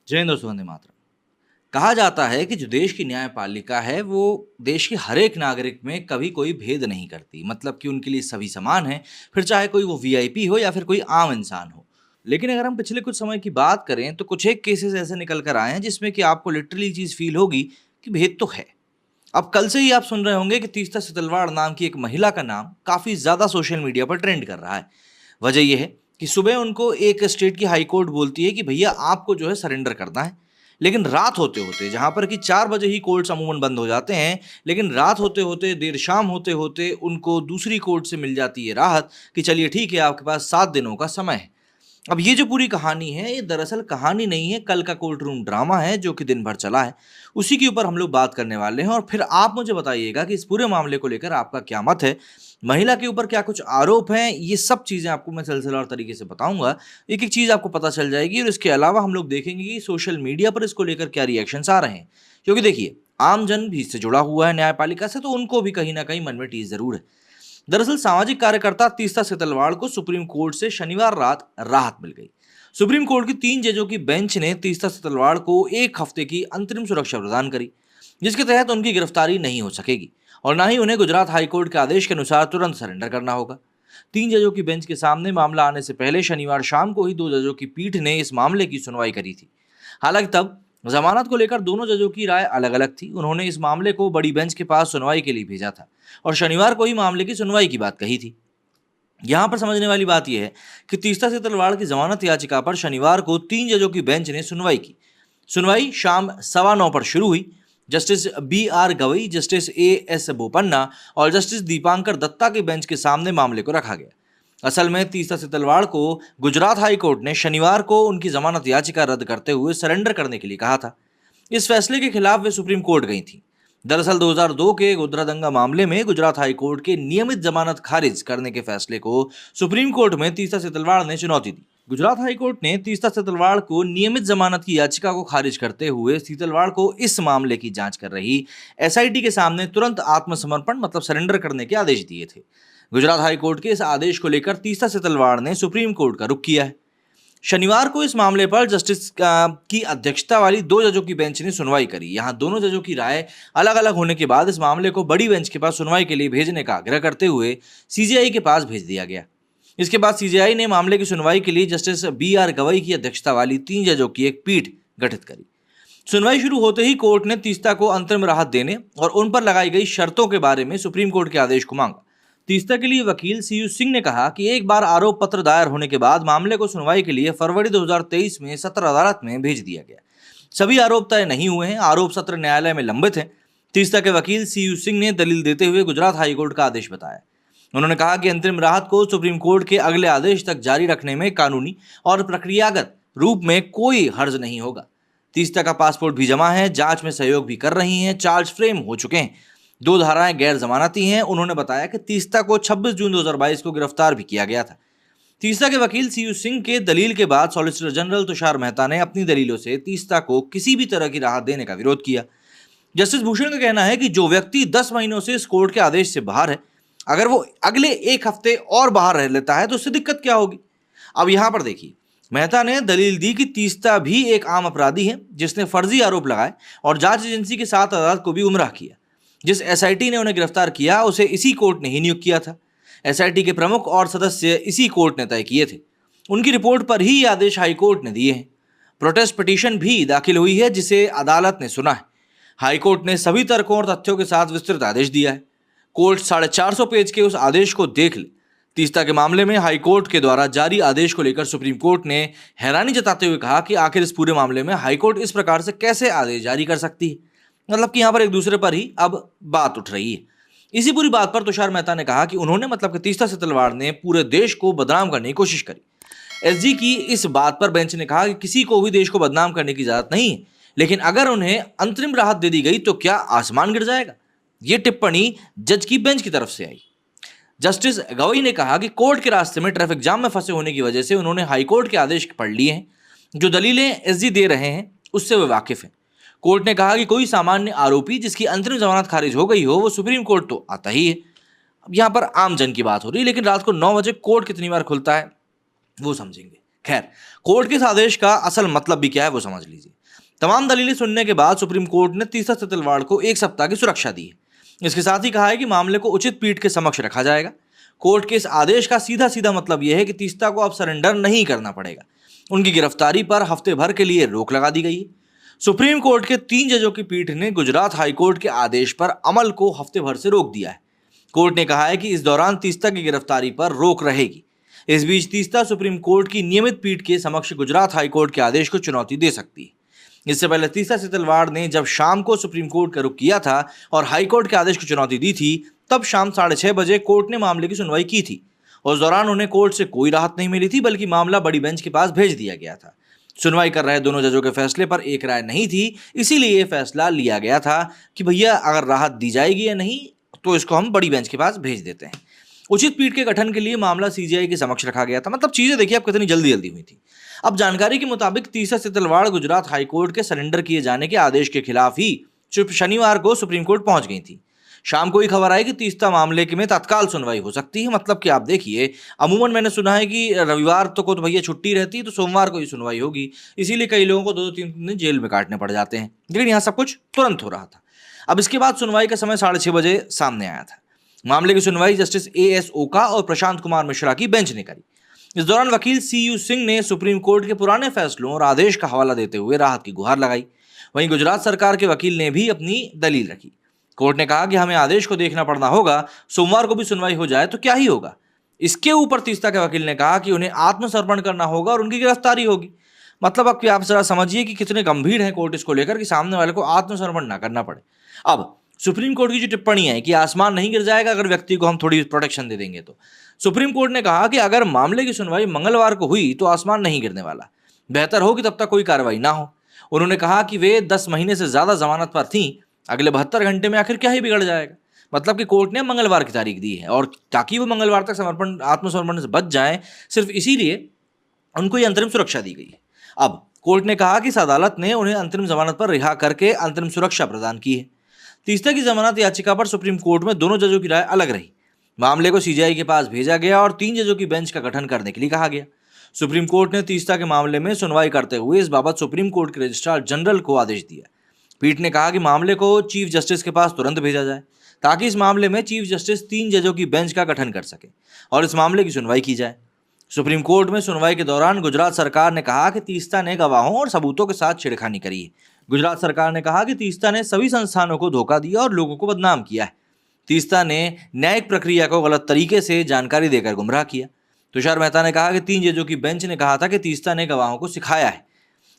जय हिंद और वंदे मातरम। कहा जाता है कि जो देश की न्यायपालिका है वो देश के हर एक नागरिक में कभी कोई भेद नहीं करती, मतलब कि उनके लिए सभी समान हैं, फिर चाहे कोई वो वीआईपी हो या फिर कोई आम इंसान हो। लेकिन अगर हम पिछले कुछ समय की बात करें तो कुछ एक केसेस ऐसे निकल कर आए हैं जिसमें कि आपको लिटरली चीज फील होगी कि भेद तो है। अब कल से ही आप सुन रहे होंगे कि तीस्ता सितलवाड़ नाम की एक महिला का नाम काफी ज्यादा सोशल मीडिया पर ट्रेंड कर रहा है। वजह यह है कि सुबह उनको एक स्टेट की हाई कोर्ट बोलती है कि भैया आपको जो है सरेंडर करना है। लेकिन रात होते होते, जहां पर कि 4 बजे ही कोर्ट्स अमूमन बंद हो जाते हैं, लेकिन रात होते होते, देर शाम होते होते उनको दूसरी कोर्ट से मिल जाती है राहत कि चलिए ठीक है, आपके पास 7 दिनों का समय है। अब ये जो पूरी कहानी है, ये दरअसल कहानी नहीं है, कल का कोर्ट रूम ड्रामा है जो कि दिन भर चला है। उसी के ऊपर हम लोग बात करने वाले हैं और फिर आप मुझे बताइएगा कि इस पूरे मामले को लेकर आपका क्या मत है। महिला के ऊपर क्या कुछ आरोप हैं, ये सब चीजें आपको मैं सिलसिलेवार तरीके से बताऊंगा। एक एक चीज आपको पता चल जाएगी और इसके अलावा हम लोग देखेंगे कि सोशल मीडिया पर इसको लेकर क्या रिएक्शंस आ रहे हैं। क्योंकि देखिए, आम जन भी इससे जुड़ा हुआ है न्यायपालिका से, तो उनको भी कहीं ना कहीं मन में टीस जरूर है। दरअसल सामाजिक कार्यकर्ता तीस्ता सितलवाड़ को सुप्रीम कोर्ट से शनिवार रात राहत मिल गई। सुप्रीम कोर्ट की 3 जजों की बेंच ने तीस्ता सितलवाड़ को 1 हफ्ते की अंतरिम सुरक्षा प्रदान करी, जिसके तहत उनकी गिरफ्तारी नहीं हो सकेगी और ना ही उन्हें गुजरात हाईकोर्ट के आदेश के अनुसार तुरंत सरेंडर करना होगा। 3 जजों की बेंच के सामने मामला आने से पहले शनिवार शाम को ही 2 जजों की पीठ ने इस मामले की सुनवाई करी थी। हालांकि तब जमानत को लेकर दोनों जजों की राय अलग अलग थी। उन्होंने इस मामले को बड़ी बेंच के पास सुनवाई के लिए भेजा था और शनिवार को ही मामले की सुनवाई की बात कही थी। यहां पर समझने वाली बात यह है कि तीस्ता से तलवाड़ की जमानत याचिका पर शनिवार को 3 जजों की बेंच ने सुनवाई की। सुनवाई शाम 9:15 पर शुरू हुई। Justice B.R. Gavai, justice A.S. Bopanna और जस्टिस दीपांकर दत्ता के बेंच के सामने मामले को रखा गया। असल में तीस्ता से तलवाड़ को गुजरात हाई कोर्ट ने शनिवार को उनकी जमानत याचिका रद्द करते हुए सरेंडर करने के लिए कहा था। इस फैसले के खिलाफ वे सुप्रीम कोर्ट गई थी। दरअसल 2002 के गोधरा दंगा मामले में गुजरात हाई कोर्ट के नियमित जमानत खारिज करने के फैसले को सुप्रीम कोर्ट में तीस्ता से तलवाड़ ने चुनौती दी। गुजरात हाई कोर्ट ने तीस्ता सीतलवाड़ को नियमित जमानत की याचिका को खारिज करते हुए सीतलवाड़ को इस मामले की जांच कर रही एसआईटी के सामने तुरंत आत्मसमर्पण मतलब सरेंडर करने के आदेश दिए थे। गुजरात हाई कोर्ट के इस आदेश को लेकर तीस्ता सीतलवाड़ ने सुप्रीम कोर्ट का रुख किया है। शनिवार को इस मामले पर जस्टिस की अध्यक्षता वाली 2 जजों की बेंच ने सुनवाई करी। यहां दोनों जजों की राय अलग अलग होने के बाद इस मामले को बड़ी बेंच के पास सुनवाई के लिए भेजने का आग्रह करते हुए सीजेआई के पास भेज दिया गया। इसके बाद सीजेआई ने मामले की सुनवाई के लिए जस्टिस B.R. गवई की अध्यक्षता वाली 3 जजों की एक पीठ गठित करी। सुनवाई शुरू होते ही कोर्ट ने तीस्ता को अंतरिम राहत देने और उन पर लगाई गई शर्तों के बारे में सुप्रीम कोर्ट के आदेश को मांगा। तीस्ता के लिए वकील CU सिंह ने कहा कि एक बार आरोप पत्र दायर होने के बाद मामले को सुनवाई के लिए फरवरी 2023 में सत्र अदालत में भेज दिया गया। सभी आरोप तय नहीं हुए हैं, आरोप सत्र न्यायालय में लंबित है। तीस्ता के वकील CU सिंह ने दलील देते हुए गुजरात हाईकोर्ट का आदेश बताया। उन्होंने कहा कि अंतरिम राहत को सुप्रीम कोर्ट के अगले आदेश तक जारी रखने में कानूनी और प्रक्रियागत रूप में कोई हर्ज नहीं होगा। तीस्ता का पासपोर्ट भी जमा है, जांच में सहयोग भी कर रही हैं, चार्ज फ्रेम हो चुके हैं, 2 धाराएं गैर जमानती हैं। उन्होंने बताया कि तीस्ता को 26 जून 2022 को गिरफ्तार भी किया गया था। तीस्ता के वकील CU सिंह के दलील के बाद सॉलिसिटर जनरल तुषार मेहता ने अपनी दलीलों से तीस्ता को किसी भी तरह की राहत देने का विरोध किया। जस्टिस भूषण का कहना है कि जो व्यक्ति 10 महीनों से इस कोर्ट के आदेश से बाहर है, अगर वो अगले 1 हफ्ते और बाहर रह लेता है तो उससे दिक्कत क्या होगी। अब यहां पर देखिए, मेहता ने दलील दी कि तीस्ता भी एक आम अपराधी है जिसने फर्जी आरोप लगाए और जांच एजेंसी के साथ अदालत को भी गुमराह किया। जिस एसआईटी ने उन्हें गिरफ्तार किया उसे इसी कोर्ट ने ही नियुक्त किया था। एसआईटी के प्रमुख और सदस्य इसी कोर्ट ने तय किए थे। उनकी रिपोर्ट पर ही आदेश हाईकोर्ट ने दिए हैं। प्रोटेस्ट पिटीशन भी दाखिल हुई है जिसे अदालत ने सुना है। हाईकोर्ट ने सभी तर्कों और तथ्यों के साथ विस्तृत आदेश दिया है। कोर्ट 450 पेज के उस आदेश को देख ले। तीस्ता के मामले में हाईकोर्ट के द्वारा जारी आदेश को लेकर सुप्रीम कोर्ट ने हैरानी जताते हुए कहा कि आखिर इस पूरे मामले में हाईकोर्ट इस प्रकार से कैसे आदेश जारी कर सकती है। मतलब कि यहां पर एक दूसरे पर ही अब बात उठ रही है। इसी पूरी बात पर तुषार मेहता ने कहा कि उन्होंने मतलब कि तीस्ता सीतलवाड़ ने पूरे देश को बदनाम करने की कोशिश करी। एसजी की इस बात पर बेंच ने कहा कि किसी को भी देश को बदनाम करने की इजाजत नहीं है, लेकिन अगर उन्हें अंतरिम राहत दे दी गई तो क्या आसमान गिर जाएगा। यह टिप्पणी जज की बेंच की तरफ से आई। जस्टिस गवई ने कहा कि कोर्ट के रास्ते में ट्रैफिक जाम में फंसे होने की वजह से उन्होंने हाईकोर्ट के आदेश पढ़ लिए हैं। जो दलीलें एसजी दे रहे हैं उससे वे वाकिफ हैं। कोर्ट ने कहा कि कोई सामान्य आरोपी जिसकी अंतरिम जमानत खारिज हो गई हो वो सुप्रीम कोर्ट तो आता ही है। अब यहां पर आम जन की बात हो रही है, लेकिन रात को 9 बजे कोर्ट कितनी बार खुलता है वो समझेंगे। खैर, कोर्ट के इस आदेश का असल मतलब भी क्या है वो समझ लीजिए। तमाम दलीलें सुनने के बाद सुप्रीम कोर्ट ने तीसरा सितलवाड़ को 1 सप्ताह की सुरक्षा दी है। इसके साथ ही कहा है कि मामले को उचित पीठ के समक्ष रखा जाएगा। कोर्ट के इस आदेश का सीधा सीधा मतलब यह है कि तीस्ता को अब सरेंडर नहीं करना पड़ेगा। उनकी गिरफ्तारी पर हफ्ते भर के लिए रोक लगा दी गई है। सुप्रीम कोर्ट के 3 जजों की पीठ ने गुजरात हाईकोर्ट के आदेश पर अमल को हफ्ते भर से रोक दिया है। कोर्ट ने कहा है कि इस दौरान तीस्ता की गिरफ्तारी पर रोक रहेगी। इस बीच तीस्ता सुप्रीम कोर्ट की नियमित पीठ के समक्ष गुजरात हाईकोर्ट के आदेश को चुनौती दे सकती है। इससे पहले तीस्ता सितलवाड़ ने जब शाम को सुप्रीम कोर्ट का रुख किया था और हाईकोर्ट के आदेश को चुनौती दी थी, तब शाम 6:30 बजे कोर्ट ने मामले की सुनवाई की थी। उस दौरान उन्हें कोर्ट से कोई राहत नहीं मिली थी, बल्कि मामला बड़ी बेंच के पास भेज दिया गया था। सुनवाई कर रहे दोनों जजों के फैसले पर एक राय नहीं थी, इसीलिए यह फैसला लिया गया था कि भैया अगर राहत दी जाएगी या नहीं तो इसको हम बड़ी बेंच के पास भेज देते हैं। उचित पीठ के गठन के लिए मामला सीजीआई के समक्ष रखा गया था। मतलब चीजें देखिए अब कितनी जल्दी जल्दी हुई थी। अब जानकारी के मुताबिक तीसरा सितलवाड़ गुजरात हाईकोर्ट के सरेंडर किए जाने के आदेश के खिलाफ ही शनिवार को सुप्रीम कोर्ट पहुंच गई थी। शाम को ही खबर आई कि तीस्ता मामले के में तत्काल सुनवाई हो सकती है। मतलब कि आप देखिए, अमूमन मैंने सुना है कि रविवार को तो भैया छुट्टी रहती है, तो सोमवार को ही सुनवाई होगी, इसीलिए कई लोगों को 2-3 दिन जेल में काटने पड़ जाते हैं। लेकिन यहाँ सब कुछ तुरंत हो रहा था। अब इसके बाद सुनवाई का समय 6:30 बजे सामने आया था। मामले की सुनवाई जस्टिस A.S. ओका और प्रशांत कुमार मिश्रा की बेंच ने करी। इस दौरान वकील C.U. सिंह ने सुप्रीम कोर्ट के पुराने फैसलों और आदेश का हवाला देते हुए राहत की गुहार लगाई। वहीं गुजरात सरकार के वकील ने भी अपनी दलील रखी। कोर्ट ने कहा कि हमें आदेश को देखना पड़ना होगा, सोमवार को भी सुनवाई हो जाए तो क्या ही होगा। इसके ऊपर तीस्ता के वकील ने कहा कि उन्हें आत्मसमर्पण करना होगा और उनकी गिरफ्तारी होगी। मतलब अब आप जरा समझिए कि कितने गंभीर है कोर्ट इसको लेकर कि सामने वाले को आत्मसमर्पण ना करना पड़े। अब सुप्रीम कोर्ट की जो टिप्पणी है कि आसमान नहीं गिर जाएगा अगर व्यक्ति को हम थोड़ी प्रोटेक्शन दे देंगे, तो सुप्रीम कोर्ट ने कहा कि अगर मामले की सुनवाई मंगलवार को हुई तो आसमान नहीं गिरने वाला। बेहतर हो कि तब तक कोई कार्रवाई ना हो। उन्होंने कहा कि वे 10 महीने से ज्यादा जमानत पर थीं, अगले 72 घंटे में आखिर क्या ही बिगड़ जाएगा। मतलब कि कोर्ट ने मंगलवार की तारीख दी है और ताकि वो मंगलवार तक आत्मसमर्पण से बच जाएं, सिर्फ इसीलिए उनको ये अंतरिम सुरक्षा दी गई है। अब कोर्ट ने कहा कि इस अदालत ने उन्हें अंतरिम जमानत पर रिहा करके अंतरिम सुरक्षा प्रदान की है। तीस्ता की जमानत याचिका पर सुप्रीम कोर्ट में दोनों जजों की राय अलग रही। मामले को सीजीआई के पास भेजा गया और 3 जजों की बेंच का गठन करने के लिए कहा गया। सुप्रीम कोर्ट ने तीस्ता के मामले में सुनवाई करते हुए इस बाबत सुप्रीम कोर्ट के रजिस्ट्रार जनरल को आदेश दिया। पीठ ने कहा कि मामले को चीफ जस्टिस के पास तुरंत भेजा जाए, ताकि इस मामले में चीफ जस्टिस 3 जजों की बेंच का गठन कर सके और इस मामले की सुनवाई की जाए। सुप्रीम कोर्ट में सुनवाई के दौरान गुजरात सरकार ने कहा कि तीस्ता ने गवाहों और सबूतों के साथ छेड़खानी करी है। गुजरात सरकार ने कहा कि तीस्ता ने सभी संस्थानों को धोखा दिया और लोगों को बदनाम किया है। तीस्ता ने न्यायिक प्रक्रिया को गलत तरीके से जानकारी देकर गुमराह किया। तुषार मेहता ने कहा कि 3 जजों की बेंच ने कहा था कि तीस्ता ने गवाहों को सिखाया है।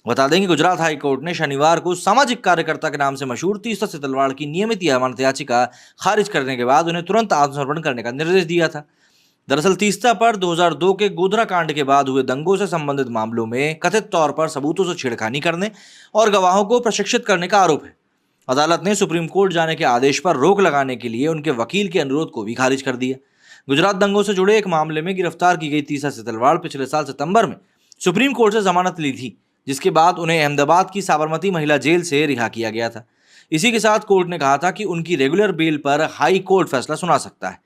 बता दें कि गुजरात हाईकोर्ट ने शनिवार को सामाजिक कार्यकर्ता के नाम से मशहूर तीस्ता सितलवाड़ की नियमित जमानत याचिका खारिज करने के बाद उन्हें तुरंत आत्मसमर्पण करने का निर्देश दिया था। दरअसल तीस्ता पर 2002 के गोधरा कांड के बाद हुए दंगों से संबंधित मामलों में कथित तौर पर सबूतों से छेड़खानी करने और गवाहों को प्रशिक्षित करने का आरोप है। अदालत ने सुप्रीम कोर्ट जाने के आदेश पर रोक लगाने के लिए उनके वकील के अनुरोध को भी खारिज कर दिया। गुजरात दंगों से जुड़े एक मामले में गिरफ्तार की गई तीस्ता सितलवाड़ पिछले साल सितंबर में सुप्रीम कोर्ट से जमानत ली थी, जिसके बाद उन्हें अहमदाबाद की साबरमती महिला जेल से रिहा किया गया था। इसी के साथ कोर्ट ने कहा था कि उनकी रेगुलर बेल पर हाई कोर्ट फैसला सुना सकता है।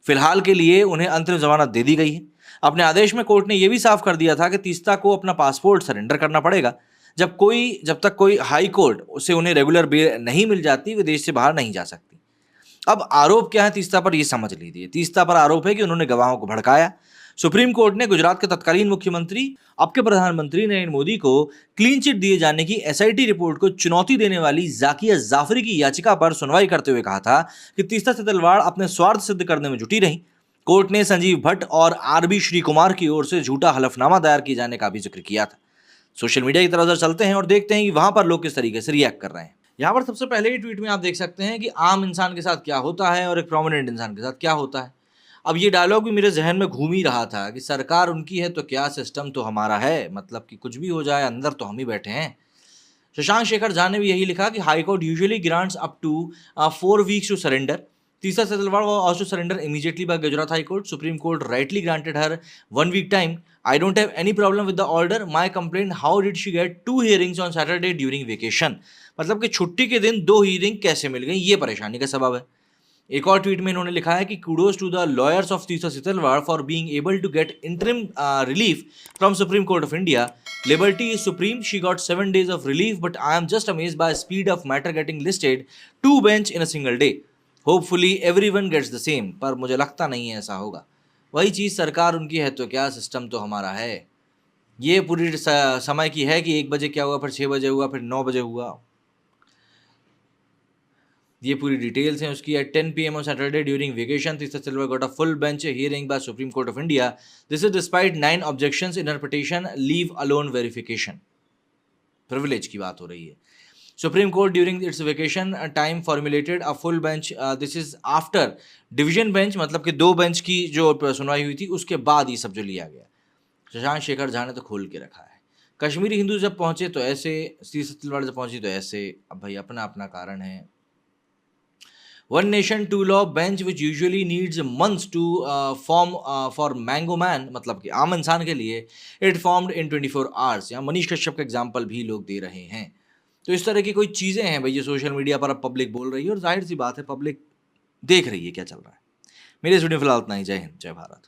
फिलहाल के लिए उन्हें अंतरिम जमानत दे दी गई है। अपने आदेश में कोर्ट ने यह भी साफ कर दिया था कि तीस्ता को अपना पासपोर्ट सरेंडर करना पड़ेगा। जब तक कोई हाई कोर्ट से उन्हें रेगुलर बेल नहीं मिल जाती, वे देश से बाहर नहीं जा सकती। अब आरोप क्या है तीस्ता पर, यह समझ लीजिए। तीस्ता पर आरोप है कि उन्होंने गवाहों को भड़काया। सुप्रीम कोर्ट ने गुजरात के तत्कालीन मुख्यमंत्री, अब के प्रधानमंत्री नरेंद्र मोदी को क्लीन चिट दिए जाने की एसआईटी रिपोर्ट को चुनौती देने वाली जाकिया जाफरी की याचिका पर सुनवाई करते हुए कहा था कि तीस्ता सितलवाड़ अपने स्वार्थ सिद्ध करने में जुटी रही। कोर्ट ने संजीव भट्ट और आरबी श्री कुमार की ओर से झूठा हलफनामा दायर किए जाने का भी जिक्र किया था। सोशल मीडिया की तरफ उधर चलते हैं और देखते हैं कि वहां पर लोग किस तरीके से रिएक्ट कर रहे हैं। यहाँ पर सबसे पहले ही ट्वीट में आप देख सकते हैं कि आम इंसान के साथ क्या होता है और एक प्रोमिनेंट इंसान के साथ क्या होता है। अब ये डायलॉग भी मेरे जहन में घूम ही रहा था कि सरकार उनकी है तो क्या, सिस्टम तो हमारा है। मतलब कि कुछ भी हो जाए अंदर तो हम ही बैठे हैं। शशांक शेखर झा ने भी यही लिखा कि high court usually grants up to 4 weeks to surrender. तीसरा Setalvad was also surrender immediately by Gujarat High Court. Supreme Court rightly granted her 1 week time. I don't have any problem with the order. My complaint, how did she get 2 hearings on Saturday during vacation? मतलब कि छुट्टी के दिन 2 hearing कैसे मिल गई, ये परेशानी का सबब है। एक और ट्वीट में इन्होंने लिखा है कि kudos to the lawyers of Tisha Sitalwar for being able to get interim relief from Supreme Court of India. Liberty is supreme. She got 7 days of relief, but I am just amazed by speed of matter getting listed to bench in a single day. Hopefully everyone gets the same. पर मुझे लगता नहीं है ऐसा होगा। वही चीज़ सरकार उनकी है तो क्या, सिस्टम तो हमारा है। ये पूरी समय की है कि 1 बजे क्या हुआ, फिर 6 बजे हुआ, फिर 9 बजे हुआ। ये पूरी डिटेल्स हैं उसकी। At 10 PM on Saturday during vacation, Tisha Silva got a full bench hearing by Supreme Court of India. This is despite 9 objections in her petition, leave alone verification. Privilege की बात हो रही है। Supreme Court during its vacation time formulated a full bench. This is after division bench, मतलब कि 2 bench की जो सुनवाई हुई थी उसके बाद ये सब जो लिया गया। शशांक शेखर झा ने तो खोल के रखा है। कश्मीरी हिंदू जब पहुंचे तो ऐसे, तिशा सिलवट जब पहुंची तो ऐसे। अब भाई अपना अपना कारण है। One nation two law bench which usually needs months to form for mango man, मतलब कि आम इंसान के लिए, it formed in 24 hours। यहाँ मनीष कश्यप का एग्जाम्पल भी लोग दे रहे हैं। तो इस तरह की कोई चीज़ें हैं भाई, ये सोशल मीडिया पर अब पब्लिक बोल रही है और जाहिर सी बात है पब्लिक देख रही है क्या चल रहा है। मेरे इस वीडियो फिलहाल इतना ही। जय हिंद, जय भारत।